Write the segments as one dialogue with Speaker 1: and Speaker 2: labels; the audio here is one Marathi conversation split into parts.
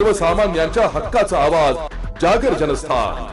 Speaker 1: सर्वसामान्यांच्या हक्काचा आवाज जागर जनस्थान।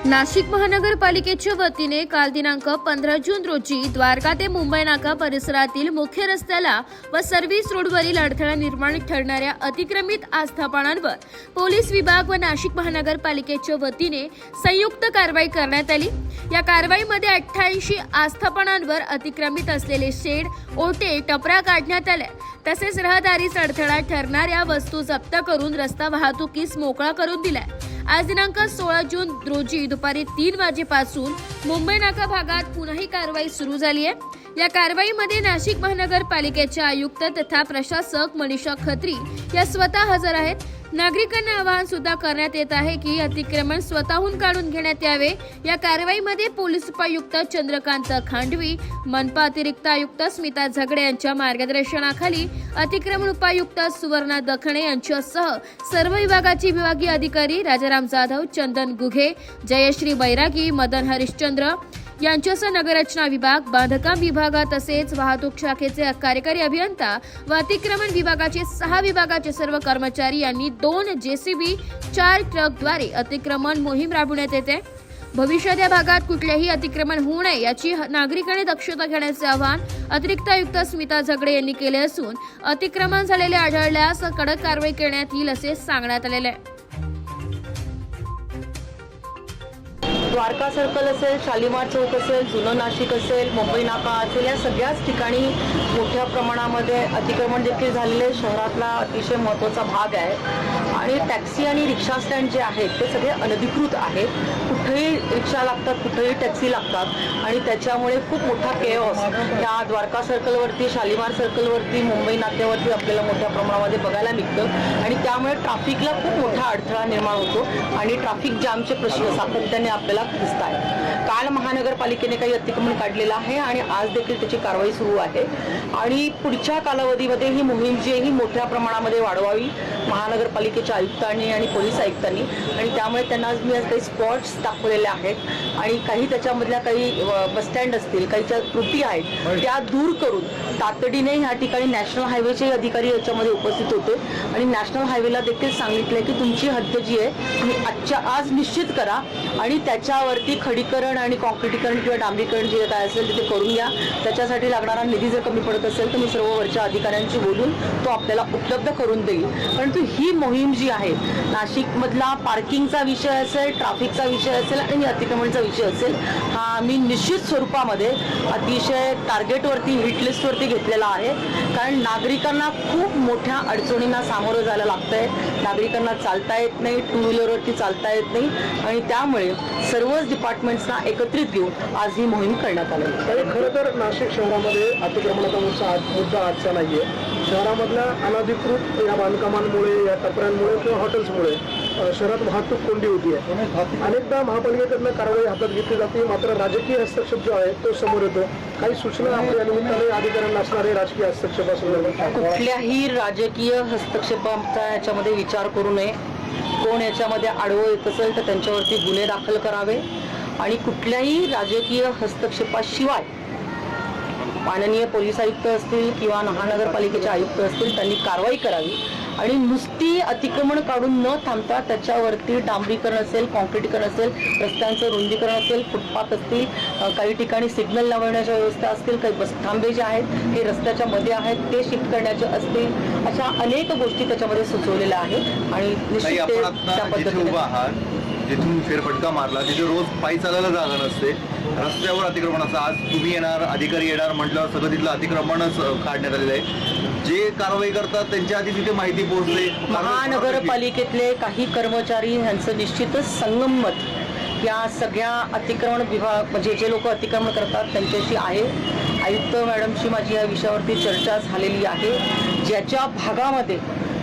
Speaker 2: नाशिक महानगरपालिकेच्या वतीने काल दिनांक 15 जून रोजी द्वारका ते मुंबई नाका परिसरातील मुख्य रस्त्याला व सर्व्हिस रोडवरील अडथळा निर्माण ठरणाऱ्या अतिक्रमित आस्थापनांवर पोलीस विभाग व नाशिक महानगरपालिकेच्या वतीने संयुक्त कारवाई करण्यात आली। या कारवाईमध्ये 88 आस्थापनांवर अतिक्रमित असलेले शेड, ओटे, टपऱ्या काढण्यात आल्या। तसेच रहदारीस अडथळा ठरणाऱ्या वस्तू जप्त करून रस्ता वाहतुकीस मोकळा करून दिलाय। आज दिनांक 16 जून रोजी दुपारी 3 वाजेपासून मुंबई नाका भागात पुन्हा ही कारवाई सुरू झाली आहे। या कारवाईमध्ये नाशिक महानगरपालिकेचे आयुक्त तथा प्रशासक मनीषा खत्री या स्वतः हजर आहेत। नागरिकांना आवाहन सुद्धा करण्यात येत आहे की अतिक्रमण स्वतःहून काढून घेण्यात यावे। या कारवाईमध्ये पोलीस उपायुक्त चंद्रकांत खांडवी, मनपा अतिरिक्त आयुक्त स्मिता झगडे यांच्या मार्गदर्शनाखाली अतिक्रमण उपायुक्त सुवर्णा दखणे यांच्यासह सर्व विभागाचे विभागीय अधिकारी राजाराम जाधव, चंदन गुघे, जयश्री बैरागी, मदन हरिश्चंद्र यांच्यासह नगररचना विभाग, बांधकाम विभाग तसेच वाहतूक शाखेचे कार्यकारी अभियंता व अतिक्रमण विभागाचे 6 विभागाचे सर्व कर्मचारी यांनी 2 JCB 4 ट्रकद्वारे अतिक्रमण मोहीम राबवण्यात येते। भविष्यात या भागात कुठलेही अतिक्रमण होऊ नये याची नागरिकांनी दक्षता घेण्याचे आवाहन अतिरिक्त आयुक्त स्मिता झगडे यांनी केले असून अतिक्रमण झालेले आढळल्यास कडक कारवाई करण्यात येईल असे सांगण्यात आलेले आहे।
Speaker 3: द्वारका सर्कल असेल, शालिमार चौक असेल, जुनं नाशिक असेल, मुंबई नाका असेल, या सगळ्याच ठिकाणी मोठ्या प्रमाणामध्ये अतिक्रमण देखील झालेले शहरातला अतिशय महत्त्वाचा भाग आहे। आणि टॅक्सी आणि रिक्षा स्टँड जे आहेत ते सगळे अनधिकृत आहेत। कुठेही रिक्षा लागतात, कुठेही टॅक्सी लागतात आणि त्याच्यामुळे खूप मोठा केओस या द्वारका सर्कलवरती, शालिमार सर्कलवरती, मुंबई नाक्यावरती आपल्याला मोठ्या प्रमाणामध्ये बघायला मिळतं आणि त्यामुळे ट्रॅफिकला खूप मोठा अडथळा निर्माण होतो आणि ट्रॅफिक जामचे प्रश्न सातत्याने आपल्याला दिसत आहे। काल महानगरपालिकेने काही अतिक्रमण काढलेलं आहे आणि आज देखील त्याची कारवाई सुरू आहे आणि पुढच्या कालावधीमध्ये ही मोहीम जी आहे ही मोठ्या प्रमाणामध्ये वाढवावी महानगरपालिकेच्या आयुक्तांनी आणि पोलीस आयुक्तांनी। आणि त्यामुळे त्यांना मी आज काही स्पॉट्स दाखवलेले आहेत आणि काही त्याच्यामधल्या काही बसस्टँड असतील, काही ज्या त्रुटी आहेत त्या दूर करून तातडीने ह्या ठिकाणी नॅशनल हायवेचे अधिकारी याच्यामध्ये उपस्थित होते आणि नॅशनल हायवेला देखील सांगितलंय की तुमची हद्द जी आहे तुम्ही आज निश्चित करा आणि त्याच्यावरती खडीकरण आणि कॉन्क्रिटीकरण किंवा डांबरीकरण जे काय असेल ते करून घ्या। त्याच्यासाठी लागणारा निधी जर कमी पडत असेल तर मी सर्व वरच्या अधिकाऱ्यांशी बोलून तो आपल्याला उपलब्ध करून देईल। परंतु ही मोहीम जी आहे नाशिकमधला पार्किंगचा विषय असेल, ट्रॅफिकचा विषय असेल आणि अतिक्रमणचा विषय असेल, हा मी निश्चित स्वरूपामध्ये अतिशय टार्गेटवरती, हिटलिस्टवरती घेतलेला आहे। कारण नागरिकांना खूप मोठ्या अडचणींना सामोरं जायला लागतंय। नागरिकांना चालता येत नाही, 2 व्हीलरवरती चालता येत नाही आणि त्यामुळे सर्वच डिपार्टमेंट्सना एकत्रित घेऊन आज ही मोहीम करण्यात आली आहे।
Speaker 4: खरं तर नाशिक शहरामध्ये अतिक्रमणाचा मुद्दा आजचा नाहीये। शहरामधल्या अनधिकृत या बांधकामांमुळे, या टपऱ्यांमुळे किंवा हॉटेल्समुळे शहरात वाहतूक कोंडी होती आहे। अनेकदा महापालिकेकडनं कारवाई हातात घेतली जाते, मात्र राजकीय हस्तक्षेप जो आहे तो समोर येतो। काही सूचना आपल्या निमित्ताने अधिकाऱ्यांना असणारे राजकीय हस्तक्षेपासंदर्भात
Speaker 3: कुठल्याही राजकीय हस्तक्षेपाचा याच्यामध्ये विचार करू नये। कोण याच्यामध्ये आडवं येत असेल तर त्यांच्यावरती गुन्हे दाखल करावे आणि कुठल्याही राजकीय हस्तक्षेपाशिवाय माननीय पोलीस आयुक्त असतील किंवा महानगरपालिकेचे आयुक्त असतील त्यांनी कारवाई करावी आणि नुसती अतिक्रमण काढून न थांबता त्याच्यावरती डांबरीकरण असेल, कॉन्क्रिटीकरण असेल, रस्त्यांचं रुंदीकरण असेल, फुटपाथ असतील, काही ठिकाणी सिग्नल लावण्याच्या व्यवस्था असतील, काही बस थांबे जे आहेत ते रस्त्याच्या मध्ये आहेत ते शिफ्ट करण्याचे असतील, अशा अनेक गोष्टी त्याच्यामध्ये सुचवलेल्या आहेत आणि निश्चित त्या पद्धतीने
Speaker 5: जिथून फेरफटका मारला तिथे रोज पायी चालायला जागा नसते, रस्त्यावर अतिक्रमण असतं। आज तुम्ही येणार, अधिकारी येणार म्हटल्यावर सगळं तिथलं अतिक्रमणच काढण्यात आलेलं आहे। जे कारवाई करतात त्यांच्या आधी तिथे माहिती पोहोचते।
Speaker 3: महानगरपालिकेतले काही कर्मचारी यांचं निश्चितच संगमत या सगळ्या अतिक्रमण विभाग म्हणजे जे लोक अतिक्रमण करतात त्यांच्याशी आहे। आयुक्त मॅडमशी माझी या विषयावरती चर्चा झालेली आहे। ज्याच्या भागामध्ये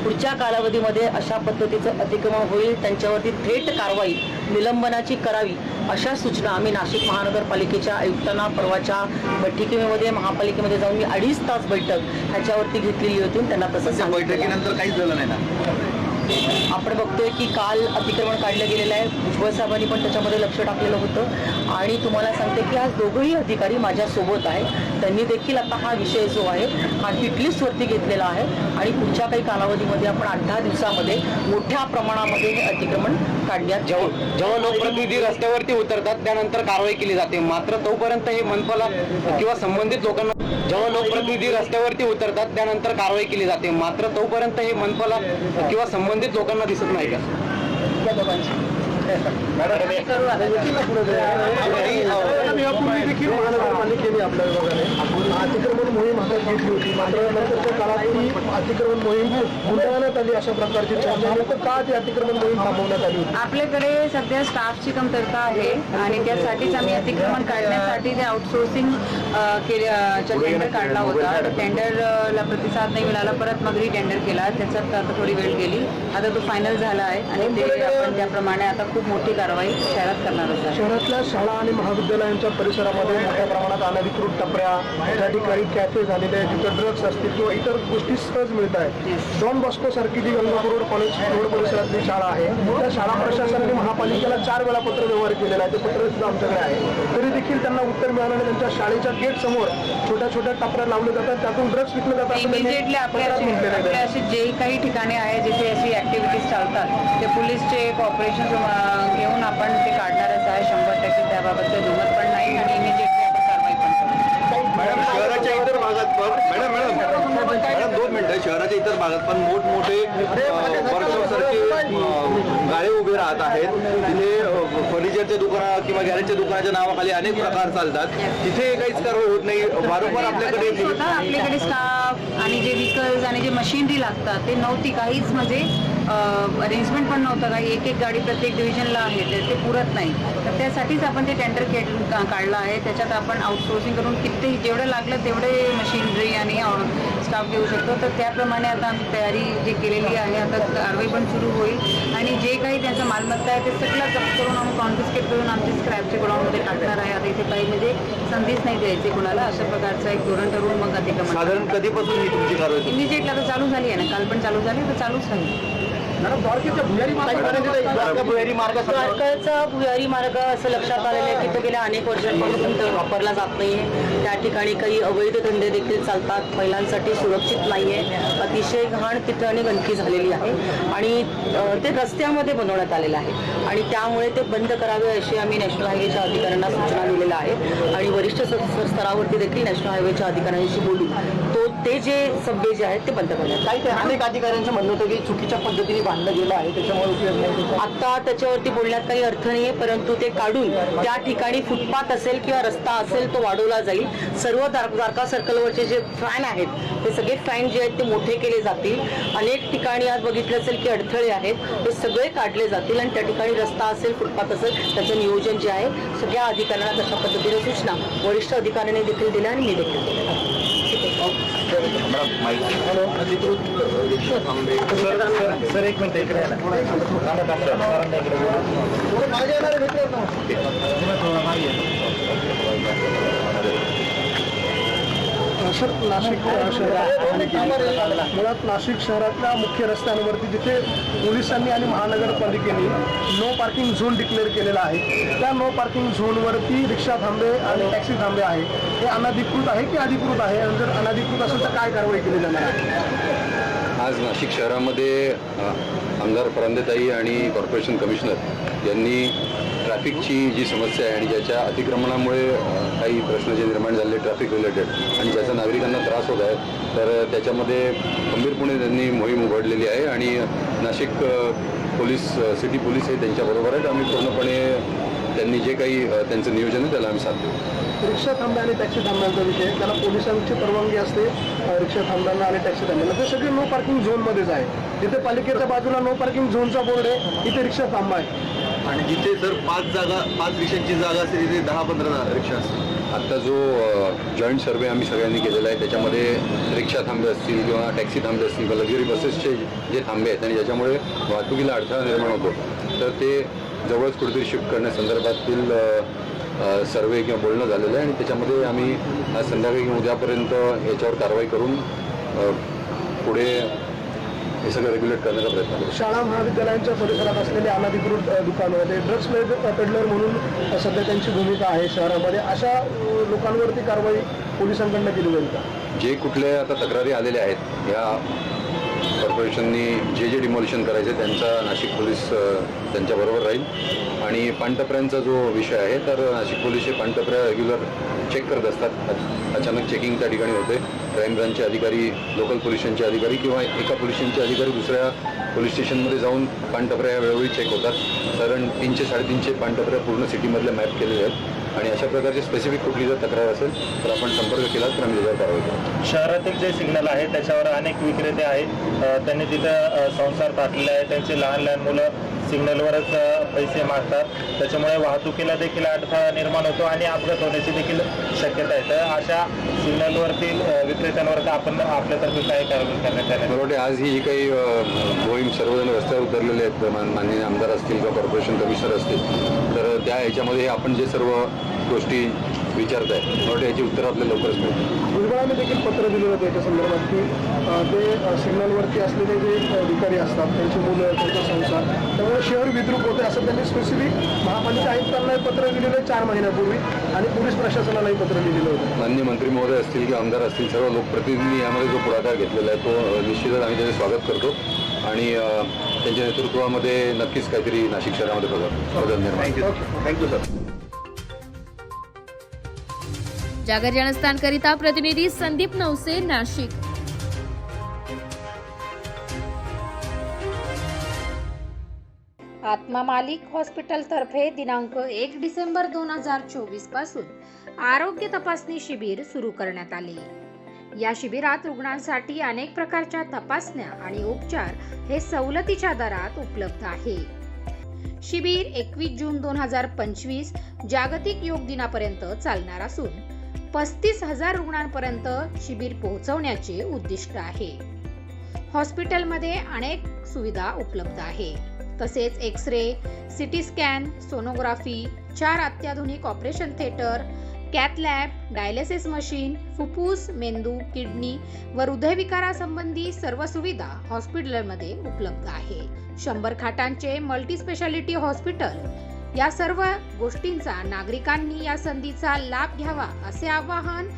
Speaker 3: पुढच्या कालावधीमध्ये अशा पद्धतीचं अतिक्रमण होईल त्यांच्यावरती थेट कारवाई निलंबनाची करावी अशा सूचना आम्ही नाशिक महानगरपालिकेच्या आयुक्तांना परवाच्या बैठकीमध्ये महापालिकेमध्ये जाऊन मी 2.5 तास बैठक ह्याच्यावरती घेतलेली होती। त्यांना तसं
Speaker 5: बैठकीनंतर काहीच झालं नाही ना?
Speaker 3: आपण बघतोय की काल अतिक्रमण काढलं गेलेलं आहे. भुजबळ साहेबांनी पण त्याच्यामध्ये लक्ष टाकलेलं होतं आणि तुम्हाला सांगते की आज दोघंही अधिकारी माझ्यासोबत आहेत. त्यांनी देखील आता हा विषय जो आहे हा हिटलिस्टवरती घेतलेला आहे आणि पुढच्या काही कालावधीमध्ये आपण 8-10 दिवसामध्ये मोठ्या प्रमाणामध्ये हे अतिक्रमण काढण्यात
Speaker 6: जेव्हा लोकप्रतिनिधी रस्त्यावरती उतरतात त्यानंतर कारवाई केली जाते, मात्र तोपर्यंत हे मनपाला किंवा संबंधित लोकांना जेव्हा लोकप्रतिनिधी रस्त्यावरती उतरतात त्यानंतर कारवाई केली जाते, मात्र तोपर्यंत हे मनपाला किंवा संबंधित लोकांना दिसत नाही का?
Speaker 4: यापूर्वी देखील महानगरपालिकेने आपल्या विभागाने अतिक्रमण मोहीम हातात घेतली होती. मात्र नंतरच्या काळात ती अतिक्रमण मोहीम गुंडाळण्यात आली अशा प्रकारची चर्चा आहे. तर का ती अतिक्रमण मोहीम थांबवण्यात आली होती?
Speaker 7: आपल्याकडे सध्या स्टाफची कमतरता आहे आणि त्यासाठीच आम्ही अतिक्रमण काढण्यासाठी ते आउटसोर्सिंग टेंडर काढला होता. टेंडरला प्रतिसाद नाही मिळाला, परत मग टेंडर केला, त्याच्यात आता थोडी वेळ गेली. आता तो फायनल झाला आहे आणि ते आपण त्याप्रमाणे आता खूप मोठी कारवाई शहरात करणार आहोत.
Speaker 4: शहरातल्या शाळा आणि महाविद्यालयांच्या परिसरामध्ये मोठ्या प्रमाणात अनधिकृत टपऱ्या, त्या ठिकाणी कॅफे झालेले आहेत जिथे ड्रग्ज असतील किंवा इतर गोष्टी सहज मिळत आहेत. डॉन बॉस्को सारखी जी गंगापूर रोड कॉलेज रोड परिसरातली शाळा आहे, त्या शाळा प्रशासनाने महापालिकेला 4 वेळा पत्र व्यवहार केलेला आहे. ते पत्र सुद्धा आमच्याकडे आहे. तरी देखील त्यांना उत्तर मिळालं नाही. त्यांच्या शाळेच्या गेट समोर छोट्या छोट्या टपऱ्या लावले जातात, त्यातून ड्रग्ज विकले जातात.
Speaker 7: इमिजिएटली आपल्या असे जे काही ठिकाणे आहे जिथे अशी ऍक्टिव्हिटीज चालतात ते पोलीसचे कॉपरेशन घेऊन आपण ते काढणारच आहे 100%. त्याबाबतचं दुमत पण नाही आणि इमिजिएटली आपण कारवाई पण करू.
Speaker 5: मॅडम, शहराच्या इतर भागात पण मॅडम 2 मिनिटं, शहराच्या इतर भागात पण मोठमोठे वर्कशॉपसारखे गाळे उभे राहत आहेत. तिथे फर्निचरच्या दुकान किंवा गॅरेजच्या दुकानाच्या नावाखाली अनेक प्रकार चालतात. तिथे काहीच कारवाई होत नाही. वारंवार
Speaker 7: आपल्याकडे स्टाफ आणि जे व्हीकल्स आणि जे मशिनरी लागतात ते नव्हती, काहीच म्हणजे अरेंजमेंट पण नव्हतं. काही एक गाडी प्रत्येक डिव्हिजनला आहे, ते पुरत नाही. तर त्यासाठीच आपण ते टेंडर काढलं आहे. त्याच्यात आपण आउटसोर्सिंग करून किती जेवढं लागलं तेवढे मशिनरी आणि स्टाफ घेऊ शकतो. तर त्याप्रमाणे आता आम्ही तयारी जी केलेली आहे. आता कारवाई पण सुरू होईल आणि जे काही त्यांचं मालमत्ता आहे ते सगळं जप्त करून आम्ही कॉन्फिस्केट करून आमचे स्क्रॅपच्या गोडाऊनमध्ये टाकणार आहे. आता इथे काही म्हणजे संधीच नाही द्यायची कुणाला, अशा प्रकारचं एक धोरण ठरवून मग अतिक्रमण.
Speaker 5: साधारण कधीपासून ही तुमची कारवाई?
Speaker 7: इमिजिएटली आता चालू झाली आहे ना, काल पण चालू झाली, तर चालूच राहील.
Speaker 3: द्वारकाचा भुयारी मार्ग असं लक्षात आलेलं आहे की तो गेल्या अनेक वर्षांपासून तो वापरला जात नाहीये. त्या ठिकाणी काही अवैध धंदे देखील चालतात. महिलांसाठी सुरक्षित नाहीये. अतिशय घाण तिथं आणि गंदकी झालेली आहे आणि ते रस्त्यामध्ये बनवण्यात आलेलं आहे आणि त्यामुळे ते बंद करावे अशी आम्ही नॅशनल हायवेच्या अधिकाऱ्यांना सूचना दिलेल्या आहे आणि वरिष्ठ स्तरावरती देखील नॅशनल हायवेच्या अधिकाऱ्यांशी बोलू ते जे सभ्य जे आहेत ते बंद करण्यात.
Speaker 4: काही अनेक अधिकाऱ्यांचं म्हणणं होतं की चुकीच्या पद्धतीने बांधलं गेलं आहे, त्याच्यामुळे उपयोग नाही.
Speaker 3: आता त्याच्यावरती बोलण्यात काही अर्थ नाहीये, परंतु ते काढून त्या ठिकाणी फुटपाथ असेल किंवा रस्ता असेल तो वाढवला जाईल. सर्व द्वारका सर्कलवरचे जे फॅन आहेत ते सगळे फॅन जे आहेत ते मोठे केले जातील. अनेक ठिकाणी आज बघितलं असेल की अडथळे आहेत, ते सगळे काढले जातील आणि त्या ठिकाणी रस्ता असेल फुटपाथ असेल त्याचं नियोजन जे आहे सगळ्या अधिकाऱ्यांना तशा पद्धतीने सूचना वरिष्ठ अधिकाऱ्यांनी देखील दिल्या आणि मी देखील दिल्या.
Speaker 4: सर एक मिनिट इकडे सर, नाशिक मुळात नाशिक शहरातल्या मुख्य रस्त्यांवरती जिथे पोलिसांनी आणि महानगरपालिकेने नो पार्किंग झोन डिक्लेअर केलेला आहे, त्या नो पार्किंग झोनवरती रिक्षा थांबे आणि टॅक्सी थांबे आहे. हे अनधिकृत आहे की अधिकृत आहे? आणि जर अनधिकृत असेल तर काय कारवाई केली जाणार आहे?
Speaker 8: आज नाशिक शहरामध्ये आमदार परांदेताई आणि कॉर्पोरेशन कमिशनर यांनी ट्रॅफिकची जी समस्या आहे आणि ज्याच्या अतिक्रमणामुळे काही प्रश्न जे निर्माण झाले ट्रॅफिक रिलेटेड आणि ज्याचा नागरिकांना त्रास होत आहे, तर त्याच्यामध्ये खंबीरपणे त्यांनी मोहीम उघडलेली आहे आणि नाशिक पोलीस सिटी पोलीस हे त्यांच्याबरोबर आहेत. आम्ही पूर्णपणे त्यांनी जे काही त्यांचं नियोजन आहे त्याला आम्ही साथ देऊ.
Speaker 4: रिक्षा थांब्या आणि टॅक्सी थांब्यांचा विषय, त्याला पोलिसांची परवानगी असते रिक्षा थांब्यांना आणि टॅक्सी थांब्यांना. ते सगळे नो पार्किंग झोनमध्येच आहे. जिथे पालिकेच्या बाजूला नो पार्किंग झोनचा बोर्ड आहे तिथे रिक्षा थांबा आहे
Speaker 5: आणि जिथे जर 5 रिक्षांची जागा असेल तिथे 10-15 रिक्षा असतील.
Speaker 8: आत्ता जो जॉईंट सर्वे आम्ही सगळ्यांनी केलेला आहे त्याच्यामध्ये रिक्षा थांबे असतील किंवा टॅक्सी थांबे असतील किंवा लक्झरी बसेसचे जे थांबे आहेत आणि ज्याच्यामुळे वाहतुकीला अडथळा निर्माण होतो, तर ते जवळच कुठेतरी शिफ्ट करण्यासंदर्भातील सर्वे किंवा बोलणं झालेलं आहे आणि त्याच्यामध्ये आम्ही आज संध्याकाळी किंवा उद्यापर्यंत याच्यावर कारवाई करून पुढे हे सगळं रेग्युलेट करण्याचा प्रयत्न करू.
Speaker 4: शाळा महाविद्यालयांच्या परिसरात असलेले अनधिकृत दुकानं, ते ड्रग्स पेडलर म्हणून सध्या त्यांची भूमिका आहे शहरामध्ये. अशा लोकांवरती कारवाई पोलिसांकडनं केली जाईल का?
Speaker 8: जे कुठले आता तक्रारी आलेल्या आहेत या कॉर्पोरेशननी जे डिमॉलिशन करायचे त्यांचा नाशिक पोलीस त्यांच्याबरोबर राहील. आणि पानटपऱ्यांचा जो विषय आहे तर नाशिक पोलीस हे पानटपऱ्या रेग्युलर चेक करत असतात. अचानक चेकिंग त्या ठिकाणी होते. क्राईम ब्रांचचे अधिकारी, लोकल पोलीस स्टेशनचे अधिकारी किंवा एका पोलीस स्टेशनचे अधिकारी दुसऱ्या पोलीस स्टेशनमध्ये जाऊन पानटपऱ्या वेळोवेळी चेक होतात. साधारण 300-350 पानटपऱ्या पूर्ण सिटीमधल्या मॅप केलेल्या आहेत. आणि अशा प्रकारची स्पेसिफिक कुठली जर तक्रार असेल तर आपण संपर्क केला तर आम्ही त्याच्यावर कारवाई करू.
Speaker 9: शहरातील जे सिग्नल आहे त्याच्यावर अनेक विक्रेते आहेत. त्यांनी तिथं संसार टाकलेले आहे. त्यांचे लहान लहान मुलं सिग्नलवरच पैसे मागतात. त्याच्यामुळे वाहतुकीला देखील अडथळा निर्माण होतो आणि अपघात होण्याची देखील शक्यता आहे. तर अशा सिग्नलवरतील विक्रेत्यांवर आपण आपल्यातर्फे काय कारवाई करण्यात आली?
Speaker 8: मला वाटते आज ही जी काही मोहीम सर्वजण रस्त्यावर उतरलेले आहेत, माननीय आमदार असतील किंवा कॉर्पोरेशन कमिशनर असतील, तर त्या ह्याच्यामध्ये आपण जे सर्व गोष्टी विचारत आहे मला वाटतं याची उत्तरं आपल्याला लवकरच मिळतील.
Speaker 4: भुजबळांनी देखील पत्र दिलं होतं याच्या संदर्भात की ते सिग्नलवरती असलेले जे अधिकारी असतात त्यांची मुलं, त्यांचा संसार, त्यामुळे शहर विद्रूप होते असं त्यांनी स्पेसिफिक महापालिका आयुक्तांना पत्र दिलेलं 4 महिन्यापूर्वी आणि पोलीस प्रशासनालाही पत्र लिहिलेलं होतं.
Speaker 8: माननीय मंत्री महोदय असतील किंवा आमदार असतील, सर्व लोकप्रतिनिधींनी यामध्ये जो पुढाकार घेतलेला आहे तो निश्चितच आम्ही त्याचे स्वागत करतो. आणि त्यांच्या नेतृत्वामध्ये नक्कीच काहीतरी नाशिक शहरामध्ये बदल निर्माण.
Speaker 5: Thank you sir.
Speaker 2: जागर जनस्थानकरिता प्रतिनिधी संदीप नवसे, नाशिक.
Speaker 10: आत्मा मालिक हॉस्पिटलतर्फे दिनांक 1 डिसेंबर 2024 पासून आरोग्य तपासणी शिबिर सुरू करण्यात आले. या शिबिरात रुग्णांसाठी अनेक प्रकारच्या तपासण्या आणि उपचार हे सवलतीच्या दरात उपलब्ध आहे. शिबिर 21 जून 2025 जागतिक योग दिनापर्यंत चालणार असून 35,000 रुग्णांपर्यंत शिबिर पोहोचवण्याचे उद्दिष्ट आहे. हॉस्पिटलमध्ये अनेक सुविधा उपलब्ध आहे. तसेच एक्स-रे, सिटी स्कॅन, सोनोग्राफी, 4 अत्याधुनिक operation theatre, cath lab, dialysis machine, फुफ्फुस, मेंदू, किडनी व हृदयविकारासंबंधी सर्व सुविधा हॉस्पिटलमध्ये उपलब्ध आहे. 100 खाटांचे मल्टी स्पेशालिटी हॉस्पिटल. या सर्व गोष्टींचा नागरिकांनी या संधीचा लाभ घ्यावा असे आवाहन